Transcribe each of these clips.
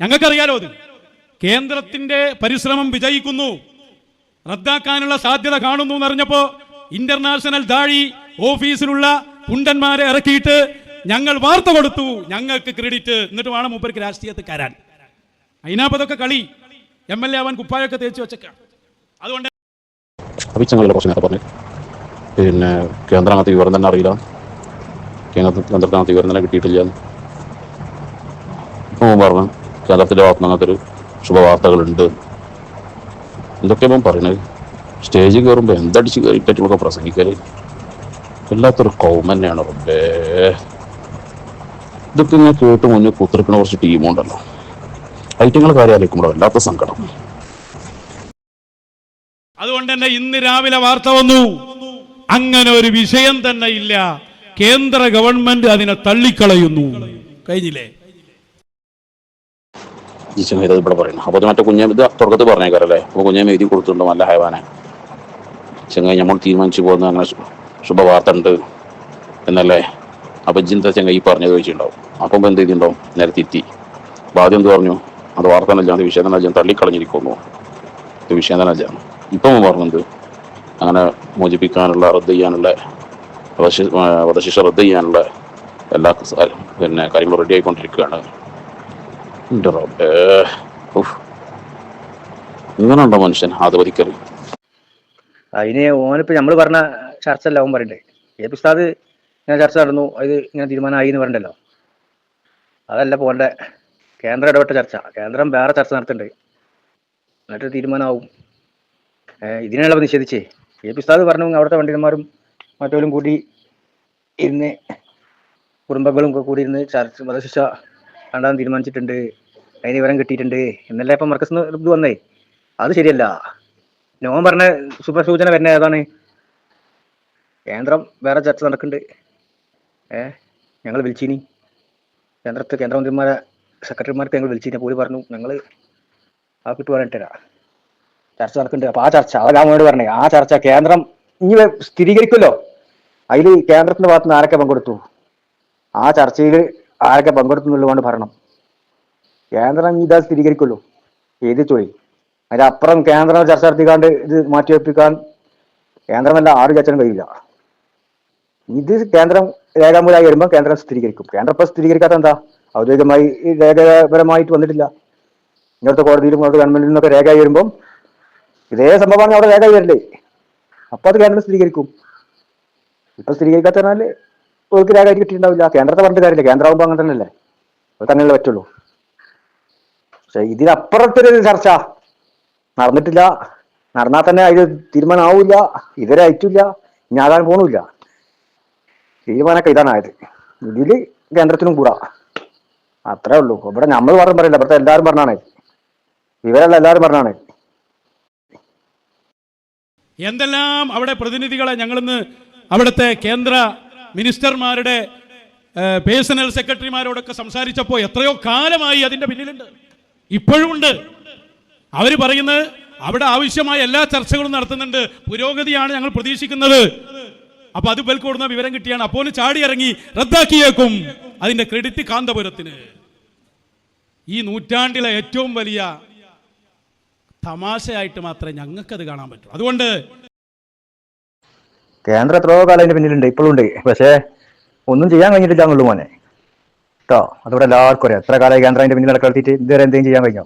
ഞങ്ങൾക്കറിയാലോ അത്. കേന്ദ്രത്തിന്റെ പരിശ്രമം വിജയിക്കുന്നു, റദ്ദാക്കാനുള്ള സാധ്യത കാണുന്നു എന്നറിഞ്ഞപ്പോൾ ഇന്റർനാഷണൽ ദാഴി ഓഫീസിലുള്ള കുണ്ടന്മാരെ ഇറക്കിയിട്ട് ഞങ്ങൾ വാർത്ത കൊടുത്തു, ഞങ്ങൾക്ക് ക്രെഡിറ്റ്, എന്നിട്ട് വേണം മൂപ്പർക്ക് രാഷ്ട്രീയത്തിൽ കയറാൻ. അതിനാപ്പതൊക്കെ കളി. MLA ആവാൻ കുപ്പായൊക്കെ തേച്ച് വെച്ചേക്കാം. അതുകൊണ്ട് അഭിച്ചങ്ങളുടെ കുറച്ച് നേരം പറഞ്ഞു. പിന്നെ കേന്ദ്രത്തിനകത്ത് വിവരം തന്നെ അറിയില്ല, കേന്ദ്രത്തിനകത്ത് വിവരം തന്നെ കിട്ടിയിട്ടില്ല. ഇപ്പം പറഞ്ഞു കേന്ദ്രത്തിൻ്റെ ഭാഗത്ത് അങ്ങനത്തൊരു ശുഭവാർത്തകളുണ്ട്. എന്തൊക്കെയാണ് പറയുന്നത്? സ്റ്റേജിൽ കയറുമ്പോൾ എന്തടിച്ച് കയറിയിട്ടൊക്കെ പ്രസംഗിക്കല് വല്ലാത്തൊരു കൗമ തന്നെയാണ്. റബ്ബേ, ഇതൊക്കെ ഇങ്ങനെ കേട്ട് മുന്നിൽ കുത്തിരിക്കുന്ന കുറച്ച് ടീമുണ്ടല്ലോ, ഐറ്റങ്ങൾ കാര്യമായിരിക്കുമ്പോൾ വല്ലാത്ത സങ്കടം. അതുകൊണ്ട് തന്നെ ഇന്ന് രാവിലെ വാർത്ത വന്നു, അങ്ങനെ ഒരു വിഷയം തന്നെ ഇല്ല, കേന്ദ്ര ഗവൺമെന്റ് അതിനെ തള്ളിക്കളയുന്നു. കഴിഞ്ഞില്ലേ? ഇവിടെ പറയുന്നു. അപ്പോൾ മറ്റേ കുഞ്ഞെ ഇത് തുറക്കത്ത് പറഞ്ഞേക്കാരല്ലേ? അപ്പോൾ കുഞ്ഞെ എഴുതി കൊടുത്തിട്ടുണ്ടോ നല്ല ഹൈവാനെ ചെങ്ങായി നമ്മൾ തീരുമാനിച്ചു പോകുന്നത് അങ്ങനെ ശുഭവാർത്ത ഉണ്ട് എന്നല്ലേ? അപ്പം ജിന്ത ചെങ്ങായി പറഞ്ഞത് ചോദിച്ചിട്ടുണ്ടാവും. അപ്പം എന്ത് ചെയ്തിട്ടുണ്ടാവും? നേരെ തിറ്റി. അപ്പോൾ ആദ്യം എന്ത് പറഞ്ഞു? അത് വാർത്ത തന്നെ അത് വിഷയം തന്നെ തള്ളിക്കളഞ്ഞിരിക്കുന്നു, ഇത് വിഷയം തന്നെ. ഇപ്പം പറഞ്ഞത് അങ്ങനെ മോചിപ്പിക്കാനുള്ള റദ്ദ് ചെയ്യാനുള്ള വധശിക്ഷ റദ്ദ് ചെയ്യാനുള്ള എല്ലാ പിന്നെ കാര്യങ്ങളും റെഡി ആയിക്കൊണ്ടിരിക്കുകയാണ്. ഇങ്ങനെയുണ്ടോ മനുഷ്യൻ ആദവരിക്കൽ? അതിന് ഓനിപ്പോൾ നമ്മൾ പറഞ്ഞ ചർച്ച അല്ല ഓൻ പറയണ്ടേ. ഏപി ഉസ്താദ് ഇങ്ങനെ ചർച്ച നടന്നു, അത് ഇങ്ങനെ തീരുമാനമായി എന്ന് പറയണ്ടല്ലോ. അതല്ല പോകേണ്ട. കേന്ദ്രം ഇടപെട്ട ചർച്ച, കേന്ദ്രം വേറെ ചർച്ച നടത്തുന്നുണ്ട്, എന്നിട്ട് തീരുമാനമാവും. ഇതിനുള്ള നിഷേധിച്ചേ ഏപി ഉസ്താദ് പറഞ്ഞു അവിടുത്തെ പണ്ഡിതന്മാരും മറ്റവരും കൂടി ഇരുന്ന് കുടുംബങ്ങളും ഒക്കെ കൂടി ഇരുന്ന് ചർച്ച വധശിക്ഷ വേണ്ടാന്ന് തീരുമാനിച്ചിട്ടുണ്ട്, അതിന് വിവരം കിട്ടിയിട്ടുണ്ട് എന്നല്ല ഇപ്പം മർക്കസ് ഇത് വന്നേ. അത് ശരിയല്ല. നോൻ പറഞ്ഞ ശുഭസൂചന വരുന്ന ഏതാണ്? കേന്ദ്രം വേറെ ചർച്ച നടക്കുന്നുണ്ട്. ഞങ്ങൾ വിളിച്ചിനി കേന്ദ്രമന്ത്രിമാരെ സെക്രട്ടറിമാർക്ക് ഞങ്ങൾ വിളിച്ചിനി. പോയി പറഞ്ഞു ഞങ്ങൾ ആ കിട്ടുവാനിട്ടരാ ചർച്ച നടക്കുന്നുണ്ട്. അപ്പോൾ ആ ചർച്ച അതെല്ലാം അവനോട് പറഞ്ഞേ. ആ ചർച്ച കേന്ദ്രം ഇനി സ്ഥിരീകരിക്കുമല്ലോ. അതിൽ കേന്ദ്രത്തിന്റെ ഭാഗത്ത് നിന്ന് ആരൊക്കെ പങ്കെടുത്തു, ആ ചർച്ചയിൽ ആരൊക്കെ പങ്കെടുത്തു എന്നുള്ളതുകൊണ്ട് പറയണം. കേന്ദ്രം ഇതാ സ്ഥിരീകരിക്കുള്ളൂ ഏത് തൊഴിൽ. അതിനപ്പുറം കേന്ദ്രം ചർച്ച നടത്തിക്കാണ്ട് ഇത് മാറ്റിവെപ്പിക്കാൻ കേന്ദ്രമല്ല ആറ് ചർച്ചനും കഴിയില്ല. ഇത് കേന്ദ്രം രേഖാമൂലമായി വരുമ്പോൾ കേന്ദ്രം സ്ഥിരീകരിക്കും. കേന്ദ്രം ഇപ്പം സ്ഥിരീകരിക്കാത്ത എന്താ? ഔദ്യോഗികമായി രേഖാപരമായിട്ട് വന്നിട്ടില്ല. ഇങ്ങനത്തെ കോടതിയിലും ഇങ്ങോട്ട് ഗവൺമെന്റിൽ നിന്നൊക്കെ രേഖയായി വരുമ്പം ഇതേ സംഭവമാണ് അവിടെ രേഖയായി വരില്ലേ, അപ്പം അത് കേന്ദ്രം സ്ഥിരീകരിക്കും. ഇപ്പം സ്ഥിരീകരിക്കാത്ത പറഞ്ഞാൽ അവർക്ക് രേഖയായിട്ട് കിട്ടിയിട്ടുണ്ടാവില്ല. കേന്ദ്രത്തെ പറഞ്ഞിട്ട് കാര്യമില്ല, കേന്ദ്രമാകുമ്പോൾ അങ്ങനെ തന്നെയല്ലേ, അത് തന്നെയല്ലേ പറ്റുള്ളൂ. പക്ഷെ ഇതിനപ്പുറത്തൊരു ചർച്ച നടന്നിട്ടില്ല. നടന്നാൽ തന്നെ അതിൽ തീരുമാനം ആവില്ല, ഇതുവരെ അയറ്റില്ല, ഇനി ആകാൻ പോണില്ല. തീരുമാനമൊക്കെ ഇതാണായത്. ഇതിൽ കേന്ദ്രത്തിനും കൂടാ, അത്രേ ഉള്ളൂ. ഇവിടെ നമ്മൾ പറയില്ല, ഇവിടുത്തെ എല്ലാവരും പറഞ്ഞാണ്, ഇവരല്ല എല്ലാവരും പറഞ്ഞാണ്. എന്തെല്ലാം അവിടെ പ്രതിനിധികളെ ഞങ്ങളിന്ന് അവിടുത്തെ കേന്ദ്ര മിനിസ്റ്റർമാരുടെ പേഴ്സണൽ സെക്രട്ടറിമാരോടൊക്കെ സംസാരിച്ചപ്പോൾ എത്രയോ കാലമായി അതിൻ്റെ പിന്നിലുണ്ട്, ഇപ്പോഴും ഉണ്ട്. അവർ പറയുന്നത് അവിടെ ആവശ്യമായ എല്ലാ ചർച്ചകളും നടത്തുന്നുണ്ട്, പുരോഗതിയാണ് ഞങ്ങൾ പ്രതീക്ഷിക്കുന്നത്. അപ്പൊ അത് ബൽക്കൊടുന്ന വിവരം കിട്ടിയാണ്. അപ്പോൾ ചാടി ഇറങ്ങി റദ്ദാക്കിയേക്കും. അതിന്റെ ക്രെഡിറ്റ് കാന്തപുരത്തിന്. ഈ നൂറ്റാണ്ടിലെ ഏറ്റവും വലിയ തമാശയായിട്ട് മാത്രമേ ഞങ്ങൾക്കത് കാണാൻ പറ്റൂ. അതുകൊണ്ട് കേന്ദ്ര എത്രയോ കാലം അതിന്റെ പിന്നിലുണ്ട്, ഇപ്പോഴും ഉണ്ട്. പക്ഷേ ഒന്നും ചെയ്യാൻ കഴിഞ്ഞിട്ടില്ല എന്നുള്ളൂ മോനെ കേട്ടോ. അതോടെ എല്ലാവർക്കും അറിയാം. എത്ര കാലമായി കേന്ദ്രം അതിന്റെ പിന്നിൽ നടത്തിയിട്ട് ഇതുവരെ എന്തെങ്കിലും ചെയ്യാൻ കഴിഞ്ഞോ?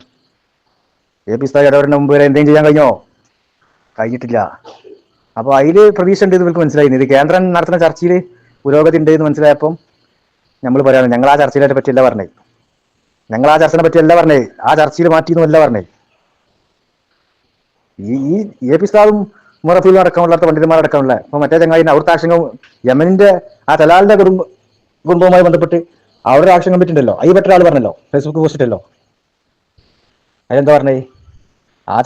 ഏപി ഉസ്താദ് ഇടപെടുന്ന മുമ്പ് വരെ എന്തെങ്കിലും ചെയ്യാൻ കഴിഞ്ഞോ? കഴിഞ്ഞിട്ടില്ല. അപ്പോൾ അതിൽ പ്രതീക്ഷ ഉണ്ട് എന്ന് നമുക്ക് മനസ്സിലായി. ഇത് കേന്ദ്രം നടത്തുന്ന ചർച്ചയിൽ പുരോഗതി ഉണ്ട് എന്ന് മനസ്സിലായപ്പം നമ്മൾ പറയാണ് ഞങ്ങൾ ആ ചർച്ചയെ പറ്റിയല്ല പറഞ്ഞേ, ഞങ്ങൾ ആ ചർച്ചയെ പറ്റിയല്ല പറഞ്ഞേ, ആ ചർച്ചയിൽ മാറ്റിയെന്നല്ല പറഞ്ഞേ. ഈ ഏപി ഉസ്താദും മുറഫിലും അടക്കമുള്ള പണ്ഡിതന്മാരടക്കമുള്ള ഇപ്പൊ മറ്റേ ചങ്ങായി അവിടുത്തെ ആശങ്കം യമനിന്റെ ആ തലാലിന്റെ കുടുംബവുമായി ബന്ധപ്പെട്ട് അവരുടെ ആശങ്കം പറ്റുണ്ടല്ലോ, ഈ പറ്റ ആൾ പറഞ്ഞല്ലോ, ഫേസ്ബുക്ക് പോസ്റ്റ് ഇട്ടല്ലോ. അതെന്താ പറഞ്ഞേ? ആ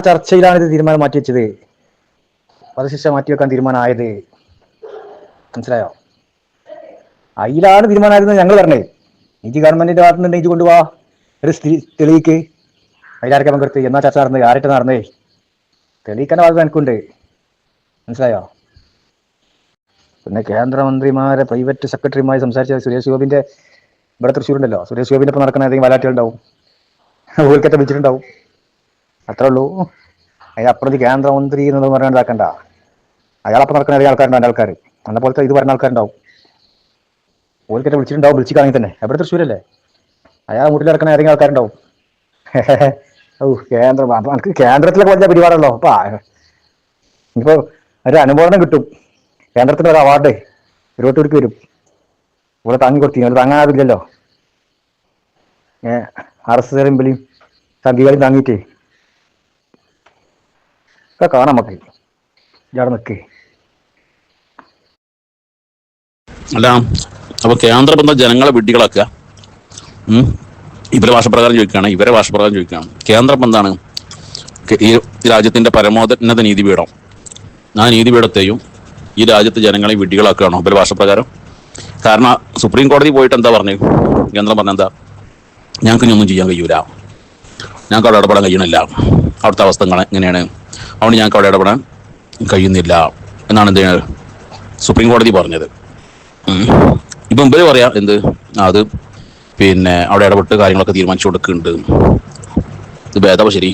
ചർച്ചയിലാണ് ഇത് തീരുമാനം മാറ്റി വെച്ചത്, വധശിക്ഷ മാറ്റിവെക്കാൻ തീരുമാനമായത്. മനസ്സിലായോ? അതിലാണ് തീരുമാനമായിരുന്നത് ഞങ്ങൾ പറഞ്ഞേ. നീതി ഗവൺമെന്റിന്റെ ഭാഗത്ത് നിന്ന് നീതി കൊണ്ടുപോവാ, ഒരു തെളിയിക്ക്, അതിലാരൊക്കെ പങ്കെടുത്ത്, എന്നാ ചർച്ച നടന്നത്, ആരായിട്ട് നടന്നേ, തെളിയിക്കാൻ്റെ ഭാഗത്ത് എനിക്കുണ്ട്. മനസ്സിലായോ? പിന്നെ കേന്ദ്രമന്ത്രിമാരെ പ്രൈവറ്റ് സെക്രട്ടറിയുമായി സംസാരിച്ച സുരേഷ് ഗോപിന്റെ ഇവിടെ തൃശ്ശൂരുണ്ടല്ലോ, സുരേഷ് ഗോപിൻ്റെ ഒപ്പം നടക്കുന്ന ഏതെങ്കിലും വാലാട്ടികളുണ്ടാവും, ഓൽക്കത്തെ വിളിച്ചിട്ടുണ്ടാവും. അത്രേ ഉള്ളൂ. അതിനപ്പുറത്ത് കേന്ദ്രമന്ത്രി എന്നത് പറയാൻ ഇതാക്കണ്ട. അയാളപ്പം നടക്കുന്ന ഏതെങ്കിലും ആൾക്കാരുണ്ടോ? എൻ്റെ ആൾക്കാർ അന്ന പോലത്തെ ഇത് പറഞ്ഞ ആൾക്കാരുണ്ടാവും. ഓൽക്കത്തെ വിളിച്ചിട്ടുണ്ടാവും, വിളിച്ചിട്ടാണെങ്കിൽ തന്നെ. എവിടെ തൃശ്ശൂരല്ലേ, അയാൾ വീട്ടിൽ നടക്കുന്ന ഏതെങ്കിലും ആൾക്കാരുണ്ടാവും. ഓ കേന്ദ്രം, നമുക്ക് കേന്ദ്രത്തിലൊക്കെ വലിയ പരിപാടിയുള്ളോ അപ്പാ. ഇപ്പോൾ ഒരു അനുമോദനം കിട്ടും, കേന്ദ്രത്തിൻ്റെ ഒരു അവാർഡ് ഇരുപത്തൂർക്ക് വരും. ഇവിടെ താങ്ങി കൊടുത്തി, അത് താങ്ങാനാവില്ലല്ലോ. RSS എംപിലെയും സംഘികളെയും താങ്ങിയിട്ട് ഒക്കെ കാണാം നമുക്ക്. ഇയാടെ നിൽക്കേ അല്ല, അപ്പോൾ കേന്ദ്രം എന്താ ജനങ്ങളെ വിഡ്ഢികളാക്കുക? ഇവരെ ഭാഷപ്രകാരം ചോദിക്കുകയാണ്, ഇവരെ ഭാഷപ്രകാരം ചോദിക്കുകയാണ്. കേന്ദ്രം എന്താണ്? ഈ രാജ്യത്തിൻ്റെ പരമോന്നത നീതിപീഠം. ആ നീതിപീഠത്തെയും ഈ രാജ്യത്തെ ജനങ്ങളെ വിഡ്ഢികളാക്കുകയാണോ ഇവരെ ഭാഷപ്രകാരം? കാരണം സുപ്രീം കോടതി പോയിട്ട് എന്താ പറഞ്ഞു? കേന്ദ്രം പറഞ്ഞെന്താ? ഞങ്ങൾക്ക് ഇനി ഒന്നും ചെയ്യാൻ കഴിയൂല, ഞങ്ങൾക്ക് അവിടെ ഇടപെടാൻ കഴിയണില്ല, അവിടുത്തെ അവസ്ഥ എങ്ങനെയാണ്, അതുകൊണ്ട് ഞങ്ങൾക്ക് അവിടെ ഇടപെടാൻ കഴിയുന്നില്ല എന്നാണ് എന്ത് സുപ്രീം കോടതി പറഞ്ഞത്. ഇപ്പം ഇവർ പറയാം എന്ത്, അത് പിന്നെ അവിടെ ഇടപെട്ട് കാര്യങ്ങളൊക്കെ തീരുമാനിച്ചു കൊടുക്കുന്നുണ്ട്. ഇത് ഭേദവ ശരി.